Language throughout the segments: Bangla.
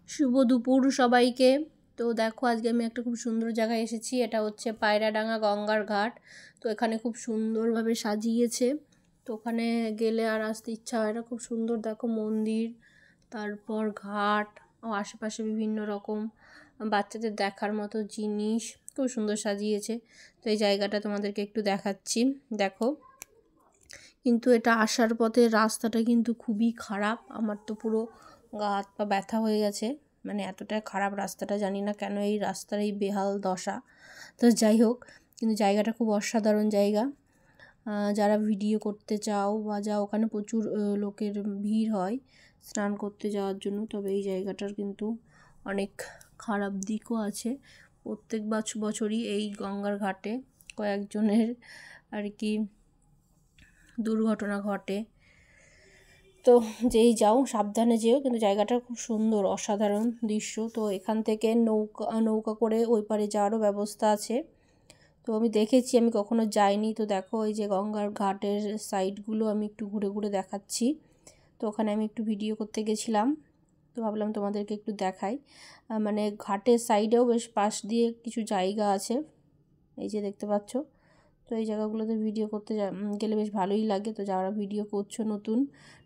শুভ দুপুর সবাইকে। তো দেখো আজকে আমি একটা খুব সুন্দর জায়গায় এসেছি। এটা হচ্ছে পায়রাডাঙ্গা গঙ্গার ঘাট। তো এখানে খুব সুন্দরভাবে সাজিয়েছে। তো ওখানে গেলে আর আসতে ইচ্ছা হয় না। খুব সুন্দর দেখো মন্দির, তারপর ঘাট ও আশেপাশে বিভিন্ন রকম বাচ্চাদের দেখার মতো জিনিস খুব সুন্দর সাজিয়েছে। তো এই জায়গাটা তোমাদেরকে একটু দেখাচ্ছি, দেখো। কিন্তু এটা আসার পথে রাস্তাটা কিন্তু খুবই খারাপ। আমার তো পুরো গা হাত পা ব্যথা হয়ে গেছে, মানে এতটা খারাপ রাস্তাটা। জানি না কেন এই রাস্তার এই বেহাল দশা। তো যাই হোক, কিন্তু জায়গাটা খুব অসাধারণ জায়গা। যারা ভিডিও করতে চাও বা যাও, ওখানে প্রচুর লোকের ভিড় হয় স্নান করতে যাওয়ার জন্য। তবে এই জায়গাটার কিন্তু অনেক খারাপ দিকও আছে। প্রত্যেক বছরই এই গঙ্গার ঘাটে কয়েকজনের আর কি দুর্ঘটনা ঘটে। তো যেই যাও সাবধানে যেও, কিন্তু জায়গাটা খুব সুন্দর, অসাধারণ দৃশ্য। তো এখান থেকে নৌকা করে ওই পারে যাওয়ারও ব্যবস্থা আছে। তো আমি দেখেছি, আমি কখনো যাইনি। তো দেখো এই যে গঙ্গার ঘাটের সাইডগুলো আমি একটু ঘুরে ঘুরে দেখাচ্ছি। তো ওখানে আমি একটু ভিডিও করতে গেছিলাম, তো ভাবলাম তোমাদেরকে একটু দেখাই। মানে ঘাটের সাইডেও বেশ পাশ দিয়ে কিছু জায়গা আছে, এই যে দেখতে পাচ্ছ। তো এই জায়গাগুলোতে ভিডিও করতে গেলে বেশ ভালোই লাগে। তো যারা ভিডিও করছো, নতুন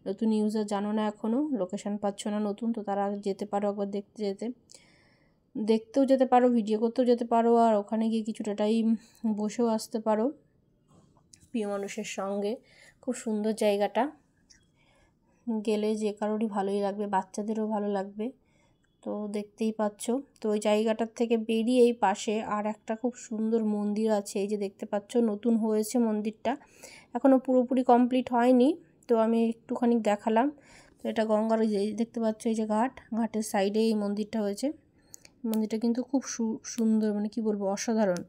নতুন ইউজার, জানো না এখনও, লোকেশান পাচ্ছ না নতুন, তো তারা যেতে পারো একবার দেখতেও যেতে পারো, ভিডিও করতেও যেতে পারো, আর ওখানে গিয়ে কিছুটা টাইম বসেও আসতে পারো প্রিয় মানুষের সঙ্গে। খুব সুন্দর জায়গাটা, গেলে যে কারোরই ভালোই লাগবে, বাচ্চাদেরও ভালো লাগবে। তো দেখতেই পাচ্ছ। তো ওই জায়গাটার থেকে বেরিয়ে এই পাশে আর একটা খুব সুন্দর মন্দির আছে, এই যে দেখতে পাচ্ছ। নতুন হয়েছে মন্দিরটা, এখনও পুরোপুরি কমপ্লিট হয়নি। তো আমি একটুখানি দেখালাম। তো এটা গঙ্গার, ওই যে দেখতে পাচ্ছ এই যে ঘাটের সাইডে এই মন্দিরটা হয়েছে। মন্দিরটা কিন্তু খুব সুন্দর, মানে কি বলবো, অসাধারণ।